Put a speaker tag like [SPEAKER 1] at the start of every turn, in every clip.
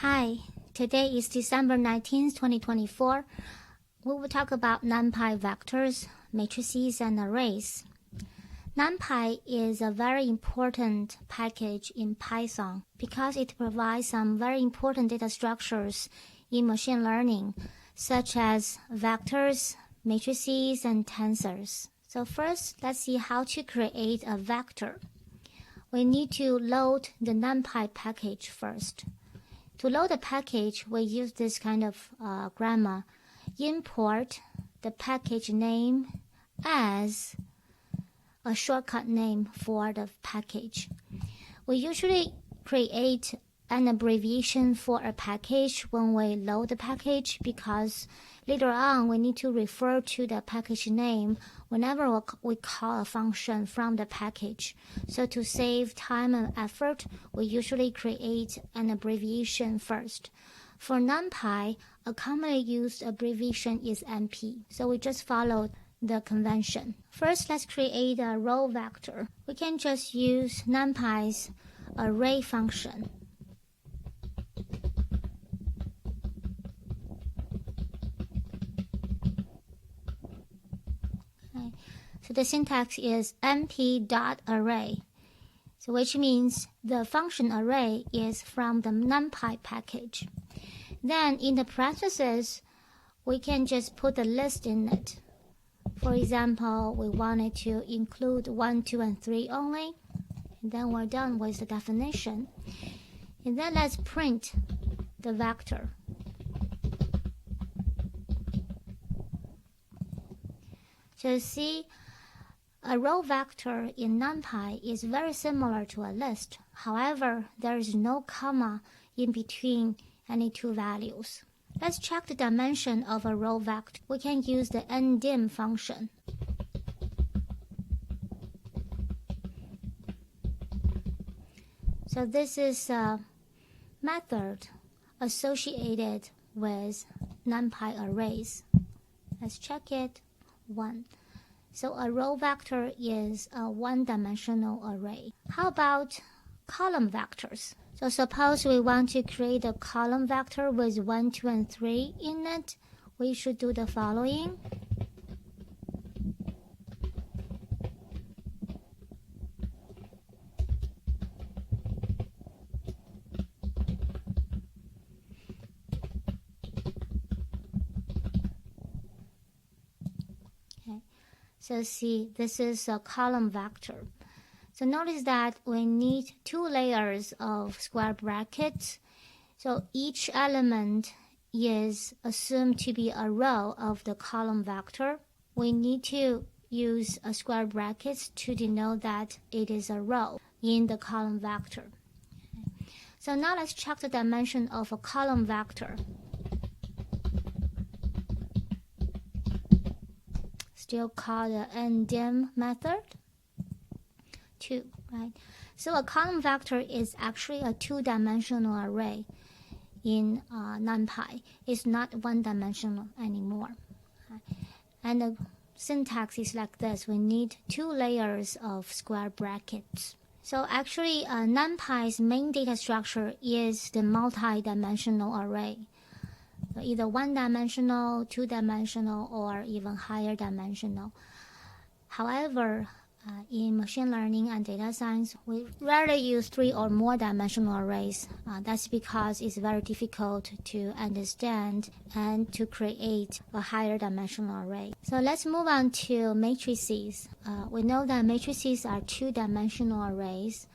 [SPEAKER 1] Hi, today is December 19th, 2024. We will talk about NumPy vectors, matrices, and arrays. NumPy is a very important package in Python because it provides some very important data structures in machine learning, such as vectors, matrices, and tensors. So first, let's see how to create a vector. We need to load the NumPy package first. To load the package, we use this kind of grammar. Import the package name as a shortcut name for the package. We usually create an abbreviation for a package when we load the package because later on we need to refer to the package name whenever we call a function from the package. So to save time and effort, we usually create an abbreviation first. For NumPy, a commonly used abbreviation is NP. So we just follow the convention. First, let's create a row vector. We can just use NumPy's array function. Okay. So the syntax is np.array, so which means the function array is from the NumPy package. Then in the parentheses, we can just put a list in it. For example, we wanted to include 1, 2, and 3 only. And then we're done with the definition. And then let's print the vector. So see, a row vector in NumPy is very similar to a list. However, there is no comma in between any two values. Let's check the dimension of a row vector. We can use the ndim function. So this is a method associated with NumPy arrays. Let's check it. 1. So a row vector is a one-dimensional array. How about column vectors? So suppose we want to create a column vector with 1, 2, and 3 in it. We should do the following. Okay. So see, this is a column vector. So notice that we need 2 layers of square brackets. So each element is assumed to be a row of the column vector. We need to use a square brackets to denote that it is a row in the column vector. Okay. So now let's check the dimension of a column vector. Still called the ndim method. 2, right? So a column vector is actually a 2-dimensional array in NumPy. It's not 1-dimensional anymore. Okay? And the syntax is like this. We need 2 layers of square brackets. So actually, NumPy's main data structure is the multi-dimensional array. So either 1-dimensional, 2-dimensional, or even higher dimensional. However, in machine learning and data science, we rarely use 3 or more dimensional arrays. That's because it's very difficult to understand and to create a higher dimensional array. So let's move on to matrices. We know that matrices are 2-dimensional arrays.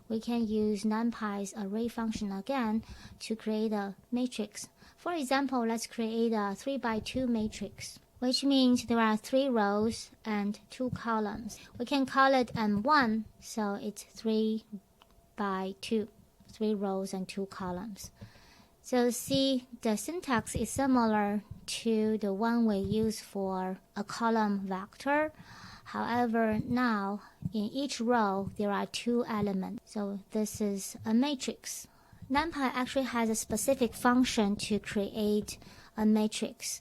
[SPEAKER 1] We can use NumPy's array function again to create a matrix. For example, let's create a 3x2 matrix, which means there are 3 rows and 2 columns. We can call it M1, so it's 3 by 2, 3 rows and 2 columns. So see, the syntax is similar to the one we use for a column vector. However, now in each row there are 2 elements. So this is a matrix. NumPy actually has a specific function to create a matrix.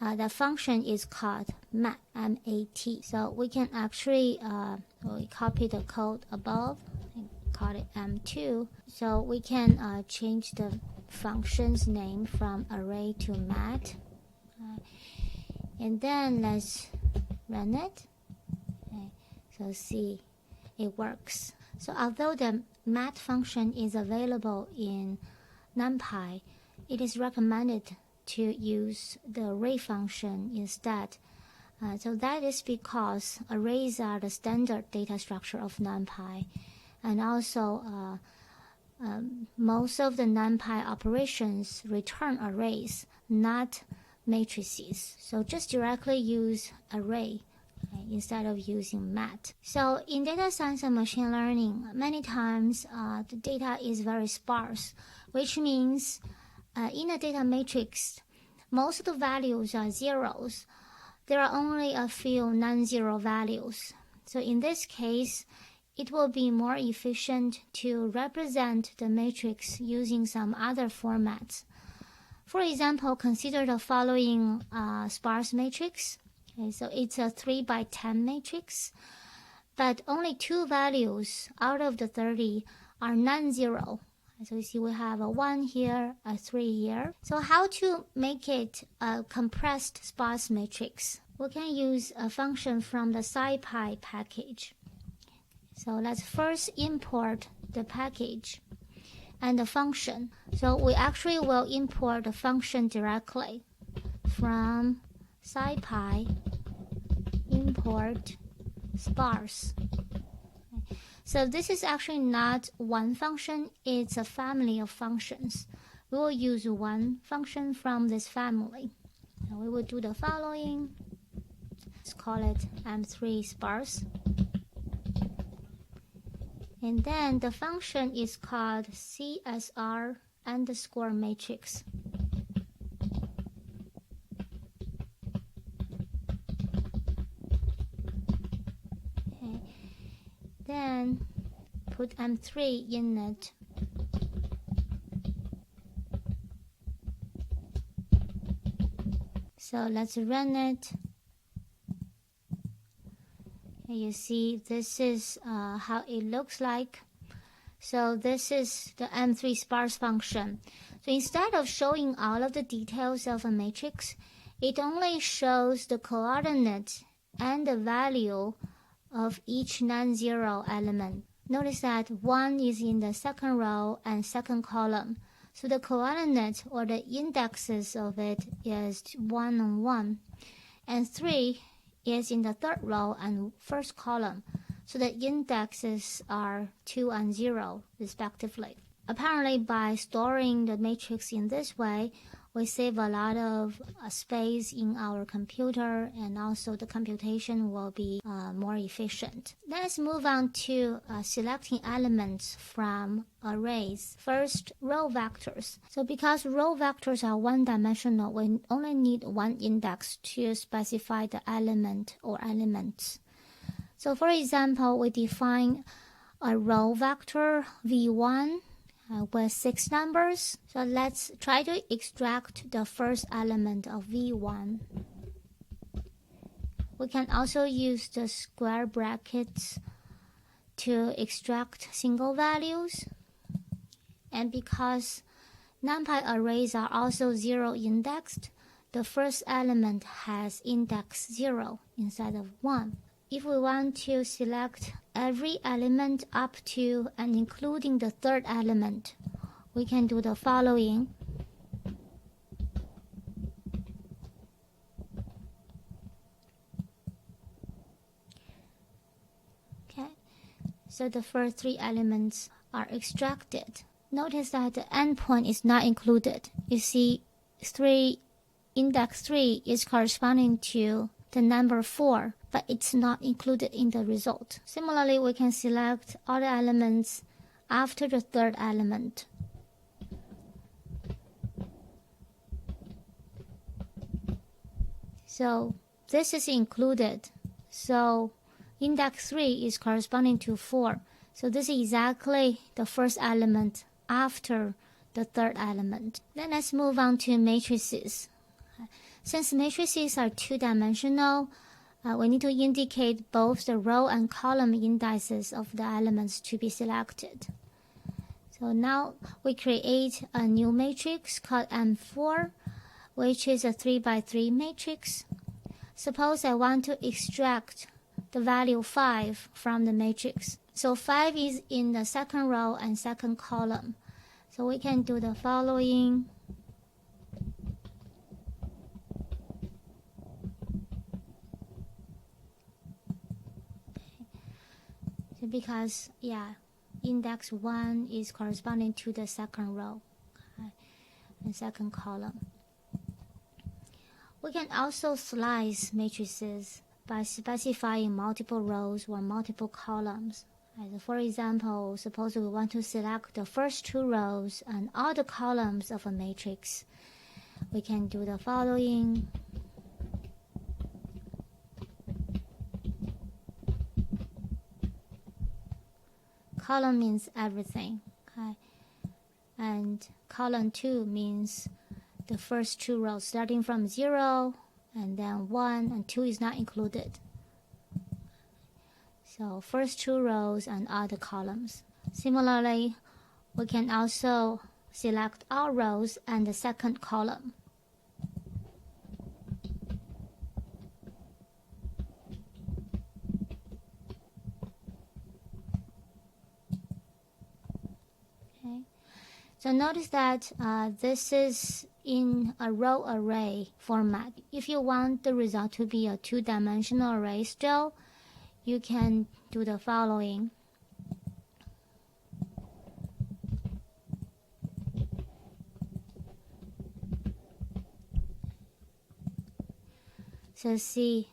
[SPEAKER 1] The function is called mat, M-A-T. So we can actually we copy the code above and call it M2. So we can change the function's name from array to mat. And then let's run it. Okay. So see, it works. So although the mat function is available in NumPy, it is recommended to use the array function instead. So that is because arrays are the standard data structure of NumPy, and also most of the NumPy operations return arrays, not matrices. So just directly use array instead of using mat. So in data science and machine learning, many times the data is very sparse, which means in a data matrix, most of the values are zeros. There are only a few non-zero values. So in this case, it will be more efficient to represent the matrix using some other formats. For example, consider the following sparse matrix. Okay, so it's a 3 by 10 matrix, but only 2 values out of the 30 are non-zero. So you see we have a 1 here, a 3 here. So how to make it a compressed sparse matrix? We can use a function from the SciPy package. So let's first import the package and the function. So we actually will import the function directly from SciPy import sparse. So this is actually not one function, it's a family of functions. We will use one function from this family. And we will do the following. Let's call it M3 sparse. And then the function is called CSR underscore matrix. Okay. Then put M3 in it. So let's run it. You see, this is how it looks like. So this is the M3 sparse function. So instead of showing all of the details of a matrix, it only shows the coordinate and the value of each non-zero element. Notice that 1 is in the second row and second column. So the coordinate or the indexes of it is 1 and 1. And 3 is in the third row and first column. So the indexes are 2 and 0 respectively. Apparently by storing the matrix in this way, we save a lot of space in our computer, and also the computation will be more efficient. Let's move on to selecting elements from arrays. First, row vectors. So because row vectors are one-dimensional, we only need one index to specify the element or elements. So for example, we define a row vector v1 with 6 numbers. So let's try to extract the first element of v1. We can also use the square brackets to extract single values. And because NumPy arrays are also 0 indexed, the first element has index 0 instead of 1. If we want to select every element up to and including the third element, we can do the following. Okay, so the first 3 elements are extracted. Notice that the endpoint is not included. You see, index 3 is corresponding to the number 4, but it's not included in the result. Similarly, we can select all the elements after the third element. So this is included. So index 3 is corresponding to 4. So this is exactly the first element after the third element. Then let's move on to matrices. Since matrices are 2-dimensional, we need to indicate both the row and column indices of the elements to be selected. So now we create a new matrix called M4, which is a 3 by 3 matrix. Suppose I want to extract the value 5 from the matrix. So 5 is in the second row and second column. So we can do the following. So because, index 1 is corresponding to the second row, and second column. We can also slice matrices by specifying multiple rows or multiple columns. For example, suppose we want to select the first 2 rows and all the columns of a matrix. We can do the following. Column means everything, okay? And column 2 means the first 2 rows starting from 0 and then 1 and 2 is not included. So first 2 rows and other columns. Similarly, we can also select all rows and the second column. Okay. So notice that this is in a row array format. If you want the result to be a 2-dimensional array still, you can do the following. So see,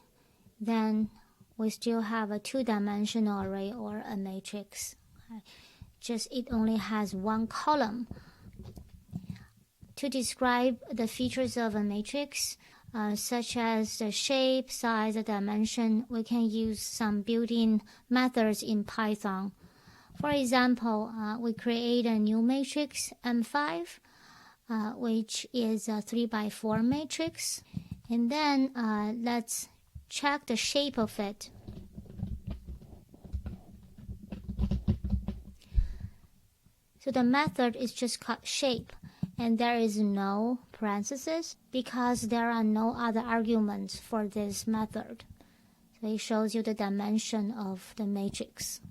[SPEAKER 1] then we still have a 2-dimensional array or a matrix. Okay. Just it only has 1 column. To describe the features of a matrix, such as the shape, size, the dimension, we can use some built-in methods in Python. For example, we create a new matrix, M5, which is a 3 by 4 matrix. And then let's check the shape of it. So the method is just called shape. And there is no parentheses because there are no other arguments for this method. So it shows you the dimension of the matrix.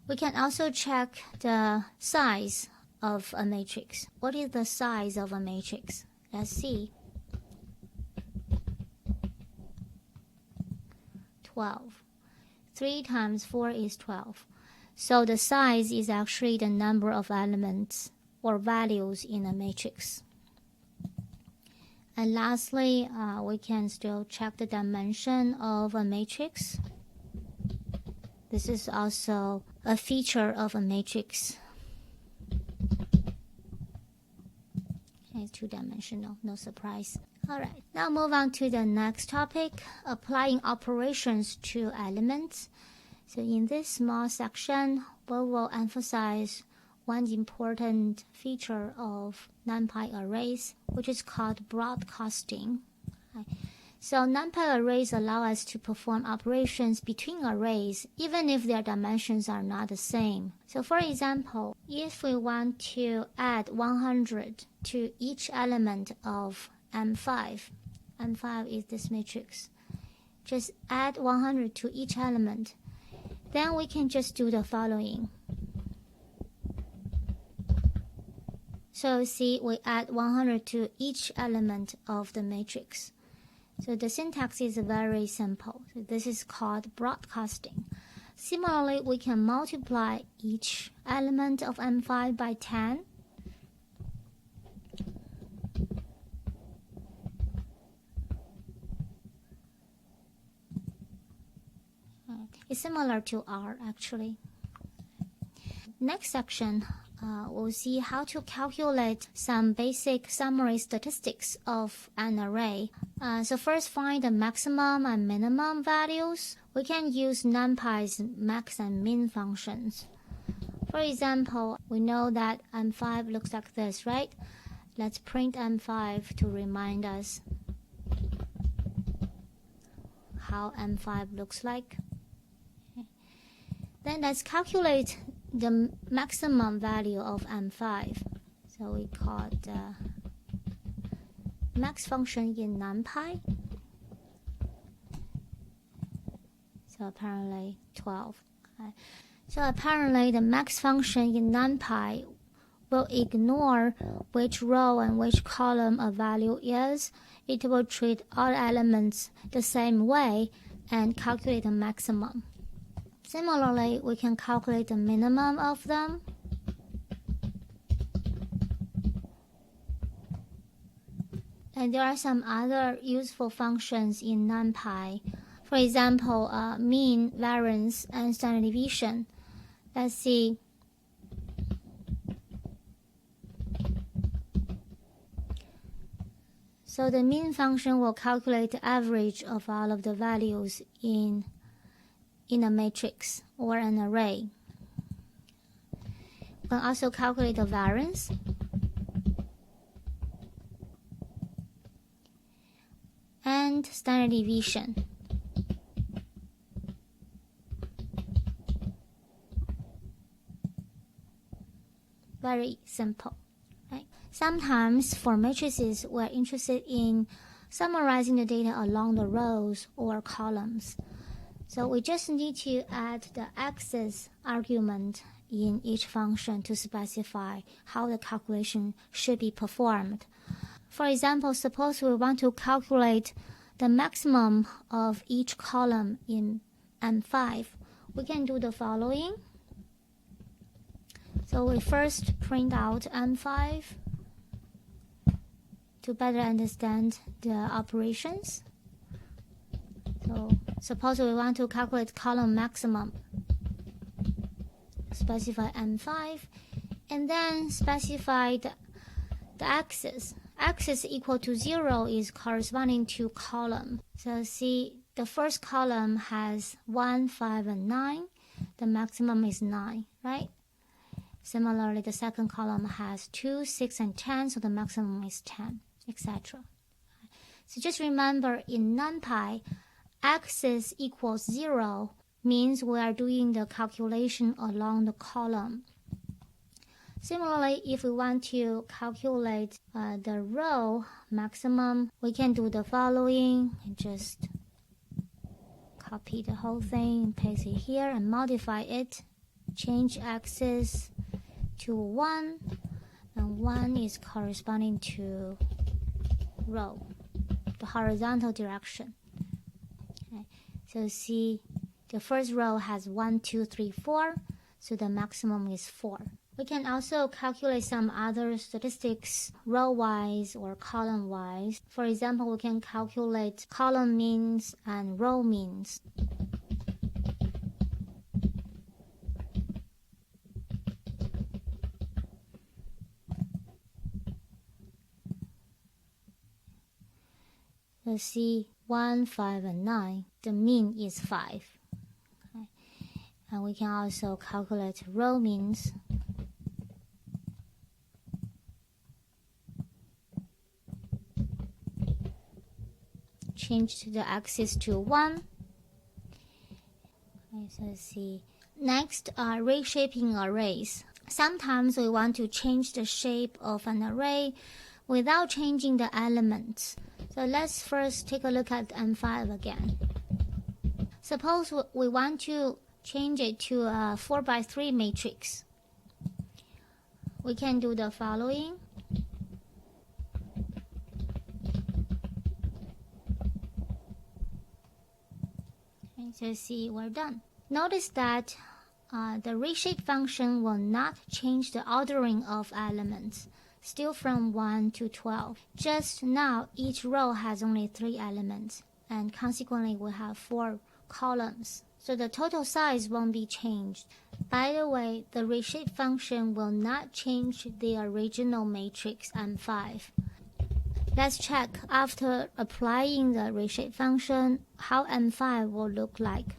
[SPEAKER 1] We can also check the size of a matrix. What is the size of a matrix? Let's see. 12. 3 times 4 is 12. So the size is actually the number of elements or values in a matrix. And lastly, we can still check the dimension of a matrix. This is also a feature of a matrix. It's 2-dimensional, no surprise. Alright, now move on to the next topic, applying operations to elements. So in this small section, we will emphasize one important feature of NumPy arrays, which is called broadcasting. Okay. So NumPy arrays allow us to perform operations between arrays, even if their dimensions are not the same. So for example, if we want to add 100 to each element of M5, M5 is this matrix, just add 100 to each element, then we can just do the following. So see, we add 100 to each element of the matrix. So the syntax is very simple. So this is called broadcasting. Similarly, we can multiply each element of M5 by 10. It's similar to R actually. Next section, we'll see how to calculate some basic summary statistics of an array. So first find the maximum and minimum values. We can use NumPy's max and min functions. For example, we know that M5 looks like this, right? Let's print M5 to remind us how M5 looks like. Then let's calculate the maximum value of M5. So we call the max function in NumPy. So apparently 12. Okay. So apparently the max function in NumPy will ignore which row and which column a value is. It will treat all elements the same way and calculate the maximum. Similarly, we can calculate the minimum of them. And there are some other useful functions in NumPy. For example, mean, variance, and standard deviation. Let's see. So the mean function will calculate the average of all of the values in a matrix or an array. We can also calculate the variance. And standard deviation. Very simple. Right? Sometimes for matrices, we're interested in summarizing the data along the rows or columns. So we just need to add the axis argument in each function to specify how the calculation should be performed. For example, suppose we want to calculate the maximum of each column in M5. We can do the following. So we first print out M5 to better understand the operations. So suppose we want to calculate column maximum. Specify M5 and then specify the axis. Axis equal to 0 is corresponding to column. So see, the first column has 1, 5, and 9. The maximum is 9, right? Similarly, the second column has 2, 6, and 10, so the maximum is 10, etc. So just remember, in NumPy, axis equals 0 means we are doing the calculation along the column. Similarly, if we want to calculate the row maximum, we can do the following. Just copy the whole thing and paste it here and modify it. Change axis to 1, and 1 is corresponding to row, the horizontal direction. Okay. So see, the first row has 1, 2, 3, 4, so the maximum is 4. We can also calculate some other statistics row-wise or column-wise. For example, we can calculate column means and row means. Let's see, 1, 5, and 9. The mean is 5. Okay. And we can also calculate row means. Change the axis to 1. Okay, so let's see. Next are reshaping arrays. Sometimes we want to change the shape of an array without changing the elements. So let's first take a look at M5 again. Suppose we want to change it to a 4x3 matrix. We can do the following. Okay, so see, we're done. Notice that the reshape function will not change the ordering of elements, still from 1 to 12. Just now, each row has only 3 elements, and consequently, we have 4 columns. So the total size won't be changed. By the way, the reshape function will not change the original matrix M5. Let's check after applying the reshape function how M5 will look like.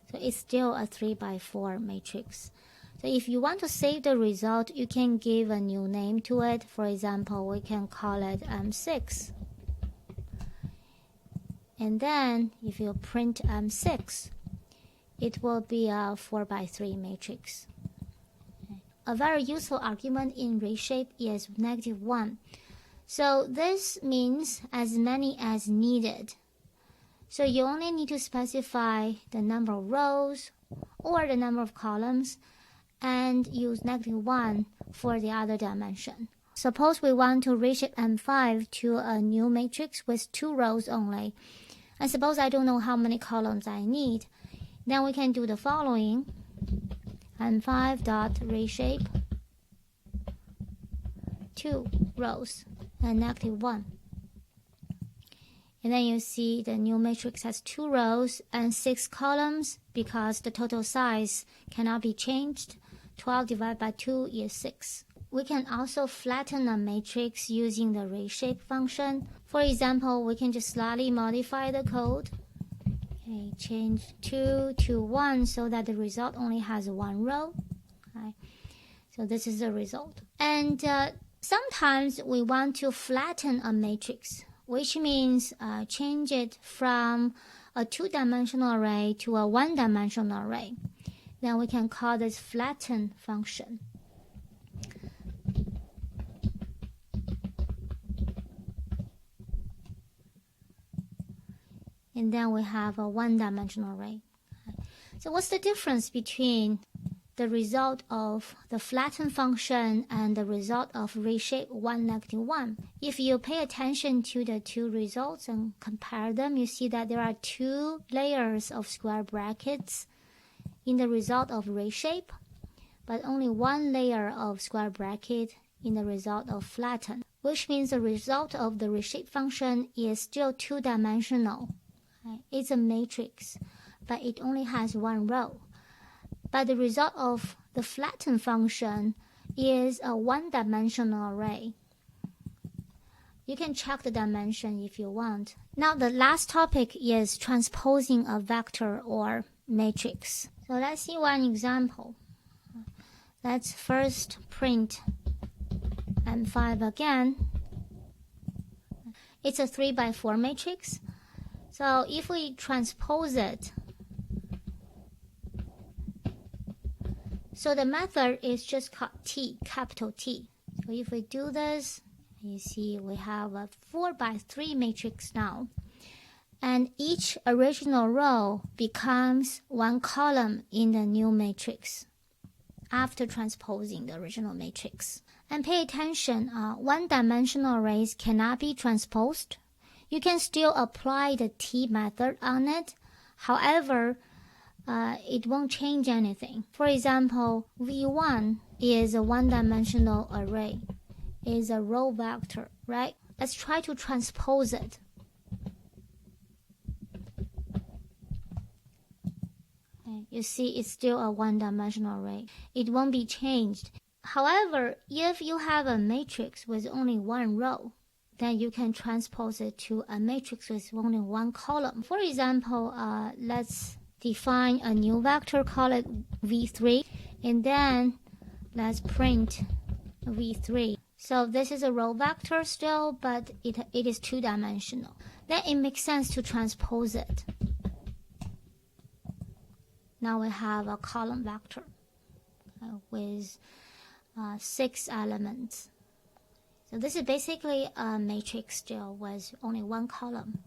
[SPEAKER 1] So it's still a 3x4 matrix. So if you want to save the result, you can give a new name to it. For example, we can call it M6. And then if you print M6, it will be a 4x3 matrix. A very useful argument in reshape is -1. So this means as many as needed. So you only need to specify the number of rows or the number of columns and use -1 for the other dimension. Suppose we want to reshape M5 to a new matrix with 2 rows only. And suppose I don't know how many columns I need. Then we can do the following. M5.reshape 2 rows and -1. And then you see the new matrix has 2 rows and 6 columns because the total size cannot be changed. 12 divided by 2 is 6. We can also flatten a matrix using the reshape function. For example, we can just slightly modify the code. Okay, change 2 to 1 so that the result only has 1 row. Okay, so this is the result. And sometimes we want to flatten a matrix, which means change it from a 2-dimensional array to a 1-dimensional array. Then we can call this flatten function. And then we have a 1-dimensional array. So what's the difference between the result of the flatten function and the result of reshape 1, -1? If you pay attention to the 2 results and compare them, you see that there are 2 layers of square brackets in the result of reshape, but only 1 layer of square bracket in the result of flatten, which means the result of the reshape function is still 2-dimensional. It's a matrix, but it only has 1 row. But the result of the flatten function is a 1-dimensional array. You can check the dimension if you want. Now the last topic is transposing a vector or matrix. So let's see one example. Let's first print M5 again. It's a 3x4 matrix. So if we transpose it, so the method is just called T, capital T. So if we do this, you see we have a 4x3 matrix now. And each original row becomes 1 column in the new matrix after transposing the original matrix. And pay attention, 1-dimensional arrays cannot be transposed. You can still apply the T method on it. However, it won't change anything. For example, V1 is a 1-dimensional array, is a row vector, right? Let's try to transpose it. Okay, you see it's still a 1-dimensional array. It won't be changed. However, if you have a matrix with only 1 row, then you can transpose it to a matrix with only 1 column. For example, let's define a new vector, call it V3, and then let's print V3. So this is a row vector still, but it is 2-dimensional. Then it makes sense to transpose it. Now we have a column vector with 6 elements. So this is basically a matrix still with only 1 column.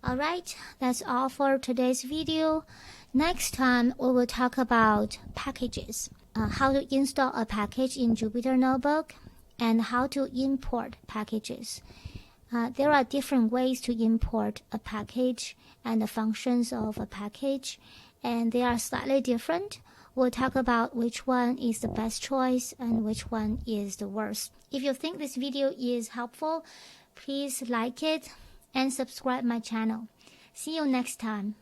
[SPEAKER 1] Alright, that's all for today's video. Next time we will talk about packages, how to install a package in Jupyter Notebook and how to import packages. There are different ways to import a package and the functions of a package, and they are slightly different. We'll talk about which one is the best choice and which one is the worst. If you think this video is helpful, please like it and subscribe my channel. See you next time.